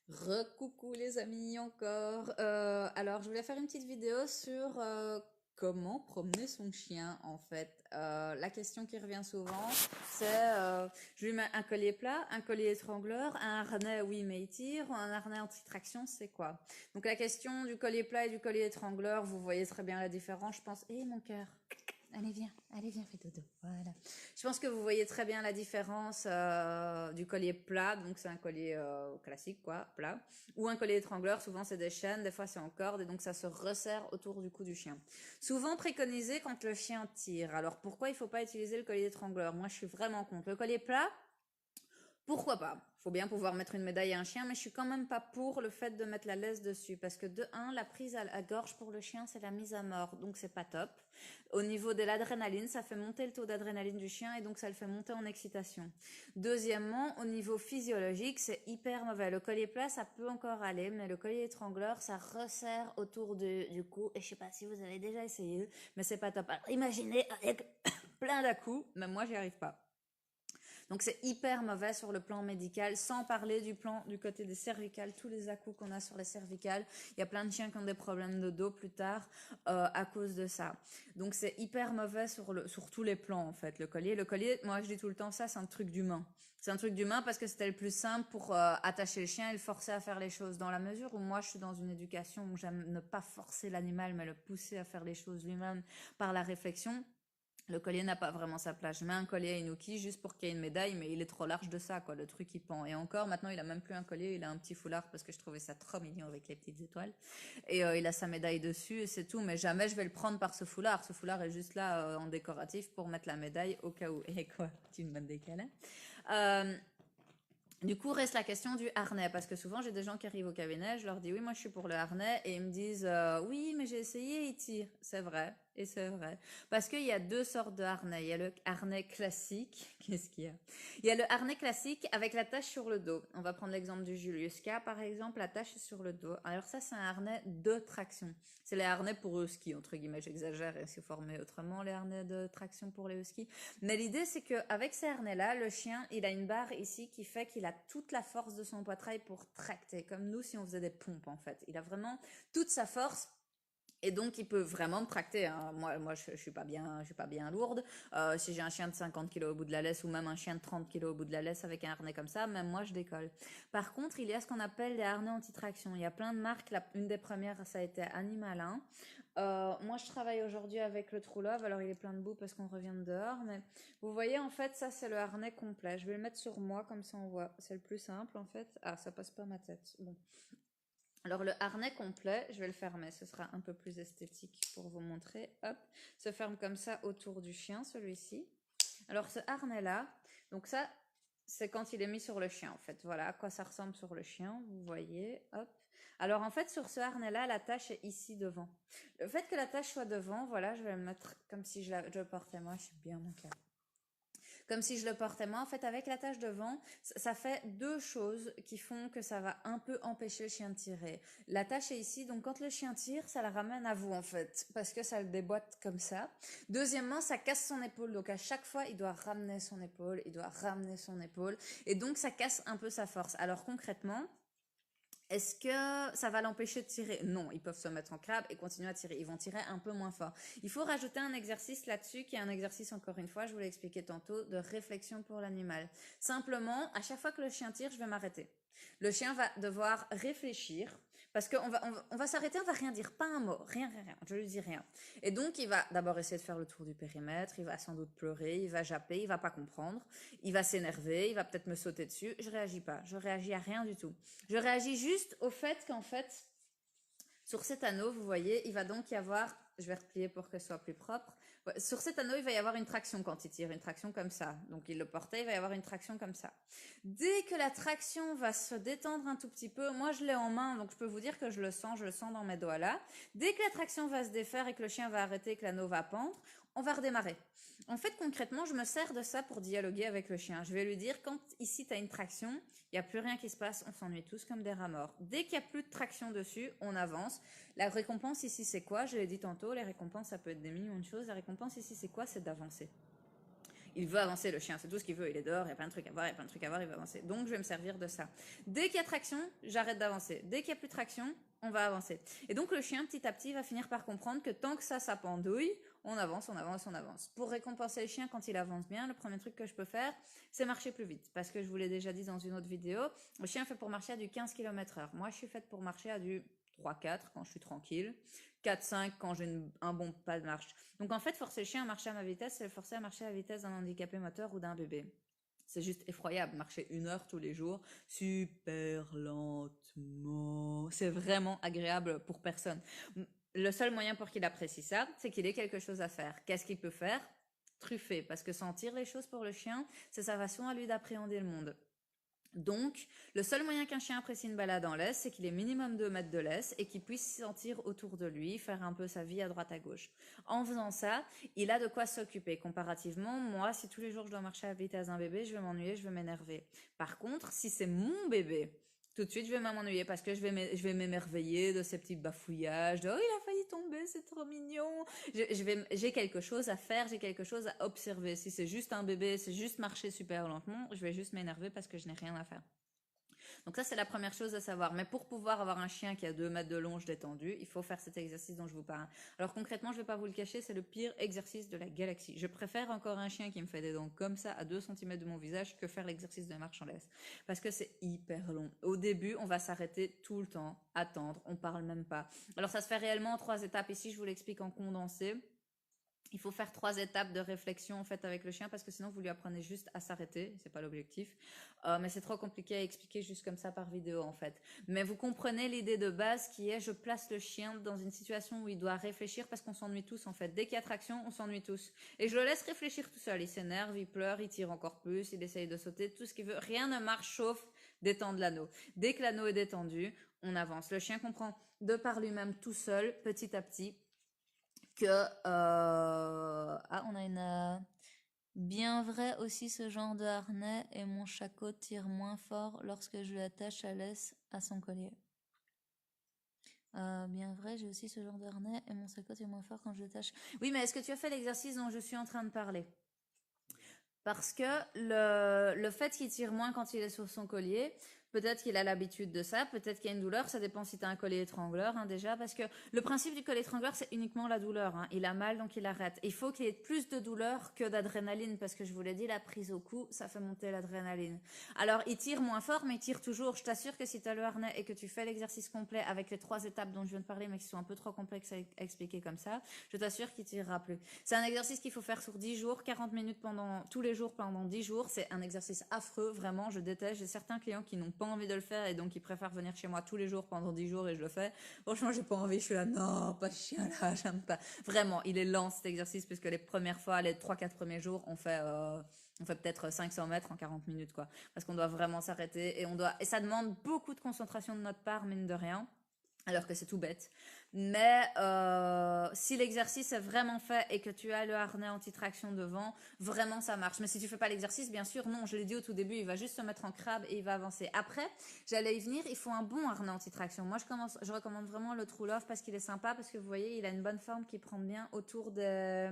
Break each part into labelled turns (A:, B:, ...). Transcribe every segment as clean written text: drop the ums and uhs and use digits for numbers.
A: Recoucou les amis encore. Alors je voulais faire une petite vidéo sur comment promener son chien en fait. La question qui revient souvent c'est je lui mets un collier plat, un collier étrangleur, un harnais oui mais il tire ou un harnais anti-traction c'est quoi? Donc la question du collier plat et du collier étrangleur, vous voyez très bien la différence je pense. Eh mon cœur, allez viens fais dodo. Voilà. Je pense que vous voyez très bien la différence du collier plat, donc c'est un collier classique, quoi, plat, ou un collier étrangleur, souvent c'est des chaînes, des fois c'est en corde, et donc ça se resserre autour du cou du chien. Souvent préconisé quand le chien tire. Alors pourquoi il ne faut pas utiliser le collier étrangleur? Moi je suis vraiment contre. Le collier plat, pourquoi pas? Faut bien pouvoir mettre une médaille à un chien, mais je suis quand même pas pour le fait de mettre la laisse dessus. Parce que de un, la prise à la gorge pour le chien, c'est la mise à mort. Donc c'est pas top. Au niveau de l'adrénaline, ça fait monter le taux d'adrénaline du chien et donc ça le fait monter en excitation. Deuxièmement, au niveau physiologique, c'est hyper mauvais. Le collier plat, ça peut encore aller, mais le collier étrangleur, ça resserre autour du cou. Et je sais pas si vous avez déjà essayé, mais c'est pas top. Alors, imaginez avec plein d'à-coups, même moi j'y arrive pas. Donc c'est hyper mauvais sur le plan médical, sans parler du plan du côté des cervicales, tous les à-coups qu'on a sur les cervicales. Il y a plein de chiens qui ont des problèmes de dos plus tard à cause de ça. Donc c'est hyper mauvais sur tous les plans en fait. Le collier, moi je dis tout le temps ça, c'est un truc d'humain. C'est un truc d'humain parce que c'était le plus simple pour attacher le chien et le forcer à faire les choses. Dans la mesure où moi je suis dans une éducation où j'aime ne pas forcer l'animal mais le pousser à faire les choses lui-même par la réflexion. Le collier n'a pas vraiment sa place. Je mets un collier à Inuki juste pour qu'il y ait une médaille, mais il est trop large de ça, quoi. Le truc, il pend. Et encore, maintenant, il a même plus un collier, il a un petit foulard parce que je trouvais ça trop mignon avec les petites étoiles. Et il a sa médaille dessus et c'est tout. Mais jamais je vais le prendre par ce foulard. Ce foulard est juste là en décoratif pour mettre la médaille au cas où. Et quoi? Tu me donnes des câlins. Euh, du coup, reste la question du harnais, parce que souvent j'ai des gens qui arrivent au cabinet, je leur dis oui, moi je suis pour le harnais, et ils me disent oui, mais j'ai essayé, il tire. C'est vrai, et c'est vrai. Parce qu'il y a deux sortes de harnais. Il y a le harnais classique, qu'est-ce qu'il y a? Il y a le harnais classique avec la tache sur le dos. On va prendre l'exemple du Julius K, par exemple, la tache est sur le dos. Alors ça, c'est un harnais de traction. C'est les harnais pour husky, entre guillemets, j'exagère, et c'est formé autrement, les harnais de traction pour les huskies. Mais l'idée, c'est qu'avec ces harnais-là, le chien, il a une barre ici qui fait qu'il a toute la force de son poitrail pour tracter, comme nous si on faisait des pompes en fait. Il a vraiment toute sa force. Et donc, il peut vraiment me tracter. Hein. Moi, je suis je suis pas bien lourde. Si j'ai un chien de 50 kilos au bout de la laisse ou même un chien de 30 kilos au bout de la laisse avec un harnais comme ça, même moi, je décolle. Par contre, il y a ce qu'on appelle les harnais anti-traction. Il y a plein de marques. Une des premières, ça a été Animalin. Moi, je travaille aujourd'hui avec le True Love. Alors, il est plein de boue parce qu'on revient de dehors. Mais vous voyez, en fait, ça, c'est le harnais complet. Je vais le mettre sur moi, comme ça, on voit. C'est le plus simple, en fait. Ah, ça passe pas ma tête. Bon. Alors le harnais complet, je vais le fermer, ce sera un peu plus esthétique pour vous montrer. Hop, se ferme comme ça autour du chien, celui-ci. Alors ce harnais-là, donc ça, c'est quand il est mis sur le chien en fait. Voilà à quoi ça ressemble sur le chien, vous voyez. Hop. Alors en fait sur ce harnais-là, la tache est ici devant. Le fait que la tache soit devant, voilà, je vais le mettre comme si je le portais moi, je suis bien mon cœur comme si je le portais moi. En fait, avec la tache devant, ça fait deux choses qui font que ça va un peu empêcher le chien de tirer. La tache est ici, donc quand le chien tire, ça la ramène à vous en fait, parce que ça le déboîte comme ça. Deuxièmement, ça casse son épaule, donc à chaque fois, il doit ramener son épaule, il doit ramener son épaule, et donc ça casse un peu sa force. Alors concrètement, est-ce que ça va l'empêcher de tirer? Non, ils peuvent se mettre en crabe et continuer à tirer. Ils vont tirer un peu moins fort. Il faut rajouter un exercice là-dessus, qui est un exercice, encore une fois, je vous l'ai expliqué tantôt, de réflexion pour l'animal. Simplement, à chaque fois que le chien tire, je vais m'arrêter. Le chien va devoir réfléchir, parce qu'on va s'arrêter, on va rien dire, pas un mot, rien, je lui dis rien. Et donc, il va d'abord essayer de faire le tour du périmètre, il va sans doute pleurer, il va japper, il va pas comprendre, il va s'énerver, il va peut-être me sauter dessus, je réagis pas, je réagis à rien du tout. Je réagis juste au fait qu'en fait, sur cet anneau, vous voyez, il va donc y avoir, je vais replier pour que ce soit plus propre. Ouais, sur cet anneau, il va y avoir une traction quand il tire, une traction comme ça. Donc il le portait, il va y avoir une traction comme ça. Dès que la traction va se détendre un tout petit peu, moi je l'ai en main, donc je peux vous dire que je le sens dans mes doigts là. Dès que la traction va se défaire et que le chien va arrêter, que l'anneau va pendre, on va redémarrer. En fait, concrètement, je me sers de ça pour dialoguer avec le chien. Je vais lui dire, quand ici tu as une traction, il n'y a plus rien qui se passe, on s'ennuie tous comme des rats morts. Dès qu'il n'y a plus de traction dessus, on avance. La récompense ici, c'est quoi? Je l'ai dit tantôt, les récompenses, ça peut être des millions de choses. La récompense ici, c'est quoi? C'est d'avancer. Il veut avancer, le chien, c'est tout ce qu'il veut. Il est dehors, il y a plein de trucs à voir, il y a plein de trucs à voir, il veut avancer. Donc, je vais me servir de ça. Dès qu'il y a traction, j'arrête d'avancer. Dès qu'il n'y a plus de traction, on va avancer. Et donc, le chien, petit à petit, va finir par comprendre que tant que ça pendouille, on avance, on avance, on avance. Pour récompenser le chien quand il avance bien, le premier truc que je peux faire, c'est marcher plus vite. Parce que je vous l'ai déjà dit dans une autre vidéo, le chien fait pour marcher à du 15 km/h. Moi, je suis faite pour marcher à du 3-4 quand je suis tranquille, 4-5 quand j'ai un bon pas de marche. Donc en fait, forcer le chien à marcher à ma vitesse, c'est le forcer à marcher à la vitesse d'un handicapé moteur ou d'un bébé. C'est juste effroyable, marcher 1 heure tous les jours, super lentement. C'est vraiment agréable pour personne. Le seul moyen pour qu'il apprécie ça, c'est qu'il ait quelque chose à faire. Qu'est-ce qu'il peut faire? Truffer, parce que sentir les choses pour le chien, c'est sa façon à lui d'appréhender le monde. Donc, le seul moyen qu'un chien apprécie une balade en laisse, c'est qu'il ait minimum 2 mètres de laisse et qu'il puisse sentir autour de lui, faire un peu sa vie à droite à gauche. En faisant ça, il a de quoi s'occuper. Comparativement, moi, si tous les jours je dois marcher à la vitesse d'un bébé, je vais m'ennuyer, je vais m'énerver. Par contre, si c'est mon bébé, tout de suite, je vais m'ennuyer parce que je vais m'émerveiller de ces petits bafouillages, de oh, il a failli tomber, c'est trop mignon. J'ai quelque chose à faire, j'ai quelque chose à observer. Si c'est juste un bébé, c'est juste marcher super lentement, je vais juste m'énerver parce que je n'ai rien à faire. Donc ça, c'est la première chose à savoir. Mais pour pouvoir avoir un chien qui a 2 mètres de longe détendu, il faut faire cet exercice dont je vous parle. Alors concrètement, je vais pas vous le cacher, c'est le pire exercice de la galaxie. Je préfère encore un chien qui me fait des dents comme ça à 2 cm de mon visage que faire l'exercice de marche en laisse. Parce que c'est hyper long. Au début, on va s'arrêter tout le temps, attendre, on parle même pas. Alors ça se fait réellement en 3 étapes. Ici, je vous l'explique en condensé. Il faut faire 3 étapes de réflexion en fait avec le chien parce que sinon vous lui apprenez juste à s'arrêter, c'est pas l'objectif. Mais c'est trop compliqué à expliquer juste comme ça par vidéo en fait. Mais vous comprenez l'idée de base qui est je place le chien dans une situation où il doit réfléchir parce qu'on s'ennuie tous en fait. Dès qu'il y a traction, on s'ennuie tous. Et je le laisse réfléchir tout seul. Il s'énerve, il pleure, il tire encore plus, il essaye de sauter, tout ce qu'il veut. Rien ne marche sauf détendre l'anneau. Dès que l'anneau est détendu, on avance. Le chien comprend de par lui-même tout seul, petit à petit, que on a une bien vrai aussi ce genre de harnais et mon shako tire moins fort lorsque je l'attache à laisse à son collier. Bien vrai, j'ai aussi ce genre de harnais et mon shako tire moins fort quand je l'attache. Oui, mais est-ce que tu as fait l'exercice dont je suis en train de parler? Parce que le fait qu'il tire moins quand il est sur son collier, peut-être qu'il a l'habitude de ça, peut-être qu'il y a une douleur, ça dépend si tu as un collier étrangleur déjà, parce que le principe du collier étrangleur, c'est uniquement la douleur. Il a mal, donc il arrête. Il faut qu'il y ait plus de douleur que d'adrénaline, parce que je vous l'ai dit, la prise au cou, ça fait monter l'adrénaline. Alors, il tire moins fort, mais il tire toujours. Je t'assure que si tu as le harnais et que tu fais l'exercice complet avec les 3 étapes dont je viens de parler, mais qui sont un peu trop complexes à expliquer comme ça, je t'assure qu'il tirera plus. C'est un exercice qu'il faut faire sur 10 jours, 40 minutes tous les jours pendant 10 jours. C'est un exercice affreux, vraiment, je déteste. J'ai certains clients qui n'ont pas envie de le faire et donc ils préfèrent venir chez moi tous les jours pendant 10 jours et je le fais. Franchement, j'ai pas envie, je suis là, non, pas de chien là, j'aime pas. Vraiment, il est lent cet exercice puisque les premières fois, les 3-4 premiers jours, on fait peut-être 500 mètres en 40 minutes, quoi. Parce qu'on doit vraiment s'arrêter et ça demande beaucoup de concentration de notre part, mine de rien. Alors que c'est tout bête. Mais si l'exercice est vraiment fait et que tu as le harnais anti-traction devant, vraiment ça marche. Mais si tu fais pas l'exercice, bien sûr, non, je l'ai dit au tout début, il va juste se mettre en crabe et il va avancer. Après, j'allais y venir, il faut un bon harnais anti-traction. Moi, je recommande vraiment le True Love parce qu'il est sympa, parce que vous voyez, il a une bonne forme qui prend bien autour des...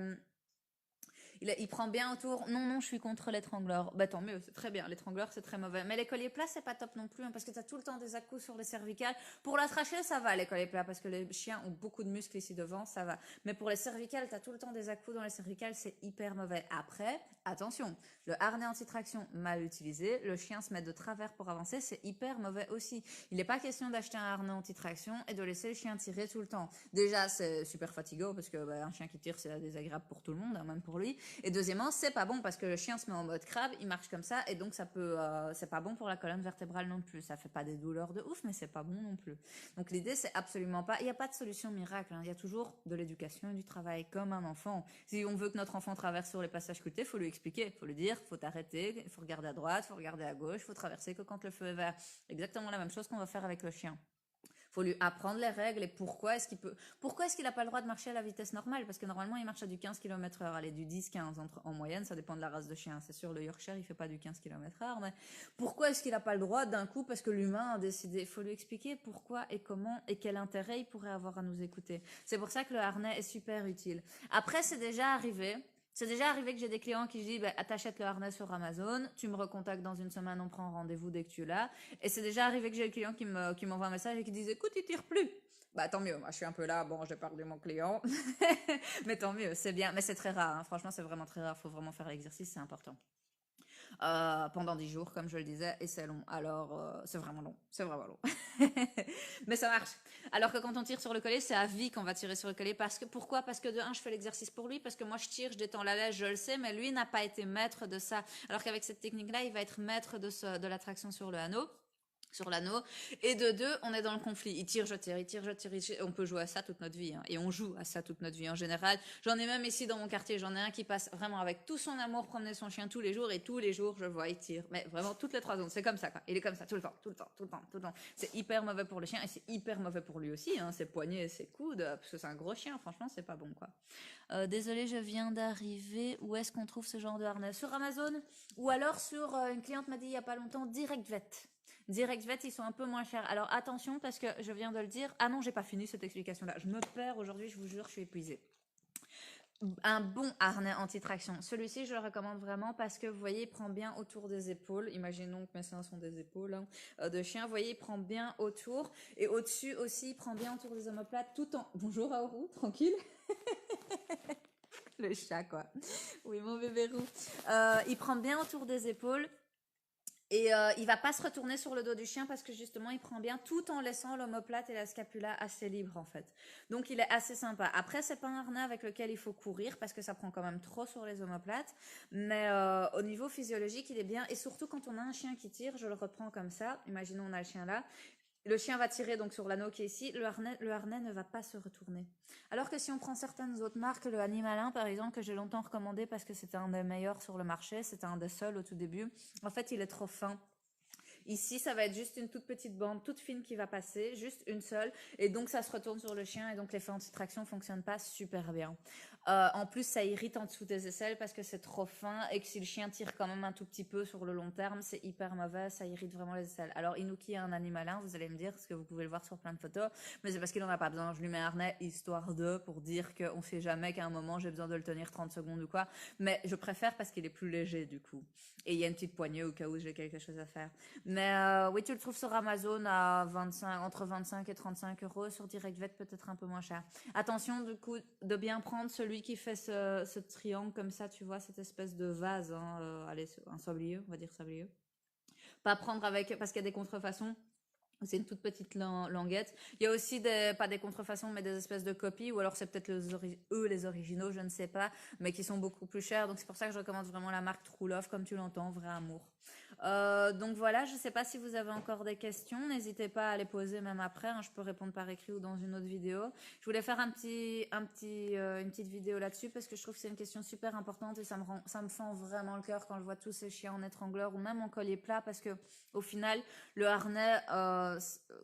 A: Il prend bien autour. Non, non, je suis contre l'étrangleur. Bah tant mieux, c'est très bien. L'étrangleur, c'est très mauvais. Mais les colliers plats, c'est pas top non plus, parce que t'as tout le temps des à-coups sur les cervicales. Pour la trachée, ça va, les colliers plats, parce que les chiens ont beaucoup de muscles ici devant, ça va. Mais pour les cervicales, t'as tout le temps des à-coups dans les cervicales, c'est hyper mauvais. Après, attention, le harnais anti-traction mal utilisé, le chien se met de travers pour avancer, c'est hyper mauvais aussi. Il n'est pas question d'acheter un harnais anti-traction et de laisser le chien tirer tout le temps. Déjà, c'est super fatigant, parce que un chien qui tire, c'est désagréable pour tout le monde, même pour lui. Et deuxièmement, c'est pas bon parce que le chien se met en mode crabe, il marche comme ça et donc ça peut, c'est pas bon pour la colonne vertébrale non plus. Ça fait pas des douleurs de ouf, mais c'est pas bon non plus. Donc l'idée, c'est absolument pas, il n'y a pas de solution miracle. Il y a toujours de l'éducation et du travail comme un enfant. Si on veut que notre enfant traverse sur les passages sculptés, faut lui expliquer, faut lui dire, faut t'arrêter, faut regarder à droite, faut regarder à gauche, faut traverser que quand le feu est vert. Exactement la même chose qu'on va faire avec le chien. Faut lui apprendre les règles et pourquoi est-ce qu'il n'a pas le droit de marcher à la vitesse normale, parce que normalement il marche à du 15 km/h, allez, du 10-15 en moyenne, ça dépend de la race de chien, c'est sûr le Yorkshire il fait pas du 15 km/h, mais pourquoi est-ce qu'il n'a pas le droit d'un coup parce que l'humain a décidé? Faut lui expliquer pourquoi et comment et quel intérêt il pourrait avoir à nous écouter. C'est pour ça que le harnais est super utile. Après, c'est déjà arrivé C'est déjà arrivé que j'ai des clients qui disent bah, t'achètes le harnais sur Amazon, tu me recontactes dans une semaine, on prend rendez-vous dès que tu l'as. Et c'est déjà arrivé que j'ai le client qui m'envoie un message et qui dit écoute, il tire plus. Bah tant mieux, moi je suis un peu là, bon je parle de mon client, mais tant mieux, c'est bien, mais c'est très rare, hein. Franchement c'est vraiment très rare, faut vraiment faire l'exercice, c'est important. Pendant 10 jours, comme je le disais, et c'est long. Alors, c'est vraiment long. C'est vraiment long. Mais ça marche. Alors que quand on tire sur le collet, c'est à vie qu'on va tirer sur le collet. Pourquoi? Parce que de un, je fais l'exercice pour lui, parce que moi je tire, je détends la lèvre, je le sais, mais lui n'a pas été maître de ça. Alors qu'avec cette technique-là, il va être maître de la traction sur le anneau. Sur l'anneau. Et de deux, on est dans le conflit. Il tire, je tire, il tire, je tire, il tire. On peut jouer à ça toute notre vie, hein. Et on joue à ça toute notre vie en général. J'en ai même ici dans mon quartier, j'en ai un qui passe vraiment avec tout son amour promener son chien tous les jours. Et tous les jours, je vois, il tire. Mais vraiment, toutes les 3 secondes. C'est comme ça, quoi. Il est comme ça, tout le temps, tout le temps, tout le temps, tout le temps. C'est hyper mauvais pour le chien et c'est hyper mauvais pour lui aussi, hein. Ses poignets et ses coudes. Parce que c'est un gros chien, franchement, c'est pas bon, quoi. Désolée, je viens d'arriver. Où est-ce qu'on trouve ce genre de harnais? Sur Amazon? Ou alors sur, une cliente m'a dit il y a pas longtemps, Direct Vet. Direct Vet, ils sont un peu moins chers. Alors attention parce que je viens de le dire. Ah non, j'ai pas fini cette explication-là. Je me perds aujourd'hui, je vous jure, je suis épuisée. Un bon harnais anti-traction. Celui-ci, je le recommande vraiment parce que vous voyez, il prend bien autour des épaules. Imaginons que mes seins sont des épaules, hein, de chien. Vous voyez, il prend bien autour. Et au-dessus aussi, il prend bien autour des omoplates tout en... Bonjour Aourou, tranquille. Le chat, quoi. Oui, mon bébé roux. Il prend bien autour des épaules. Et il va pas se retourner sur le dos du chien parce que justement il prend bien tout en laissant l'omoplate et la scapula assez libres en fait. Donc il est assez sympa. Après c'est pas un harnais avec lequel il faut courir parce que ça prend quand même trop sur les omoplates. Mais au niveau physiologique il est bien. Et surtout quand on a un chien qui tire, je le reprends comme ça. Imaginons on a le chien là. Le chien va tirer donc sur l'anneau qui est ici, le harnais ne va pas se retourner. Alors que si on prend certaines autres marques, le Animalin par exemple, que j'ai longtemps recommandé parce que c'était un des meilleurs sur le marché, c'était un des seuls au tout début, en fait il est trop fin. Ici, ça va être juste une toute petite bande, toute fine qui va passer, juste une seule. Et donc, ça se retourne sur le chien et donc l'effet anti-traction fonctionne pas super bien. En plus, ça irrite en dessous des aisselles parce que c'est trop fin et que si le chien tire quand même un tout petit peu sur le long terme, c'est hyper mauvais, ça irrite vraiment les aisselles. Alors, Inuki est un animalin, vous allez me dire, parce que vous pouvez le voir sur plein de photos, mais c'est parce qu'il en a pas besoin. Je lui mets un harnais histoire de, pour dire qu'on sait jamais qu'à un moment j'ai besoin de le tenir 30 secondes ou quoi. Mais je préfère parce qu'il est plus léger du coup. Et il y a une petite poignée au cas où j'ai quelque chose à faire. Mais oui, tu le trouves sur Amazon à 25, entre 25 et 35 euros. Sur Direct Vet, peut-être un peu moins cher. Attention, du coup, de bien prendre celui qui fait ce triangle comme ça, tu vois, cette espèce de vase. Hein, allez, un sablier, on va dire sablier. Pas prendre avec, parce qu'il y a des contrefaçons. C'est une toute petite languette. Il y a aussi pas des contrefaçons, mais des espèces de copies, ou alors c'est peut-être eux les originaux, je ne sais pas, mais qui sont beaucoup plus chers. Donc c'est pour ça que je recommande vraiment la marque True Love, comme tu l'entends, vrai amour. Donc voilà, je ne sais pas si vous avez encore des questions, n'hésitez pas à les poser même après, hein, je peux répondre par écrit ou dans une autre vidéo. Je voulais faire une petite vidéo là-dessus parce que je trouve que c'est une question super importante et ça me fend vraiment le cœur quand je vois tous ces chiens en étrangleur ou même en collier plat parce que au final, le harnais,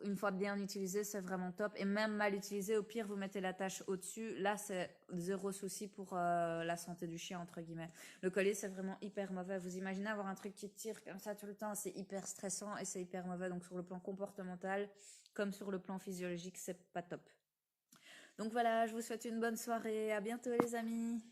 A: une fois bien utilisé, c'est vraiment top. Et même mal utilisé, au pire, vous mettez la tâche au-dessus. Là, c'est zéro souci pour la santé du chien, entre guillemets. Le collier, c'est vraiment hyper mauvais. Vous imaginez avoir un truc qui tire comme ça tout le temps, c'est hyper stressant et c'est hyper mauvais. Donc, sur le plan comportemental, comme sur le plan physiologique, c'est pas top. Donc voilà, je vous souhaite une bonne soirée. À bientôt, les amis.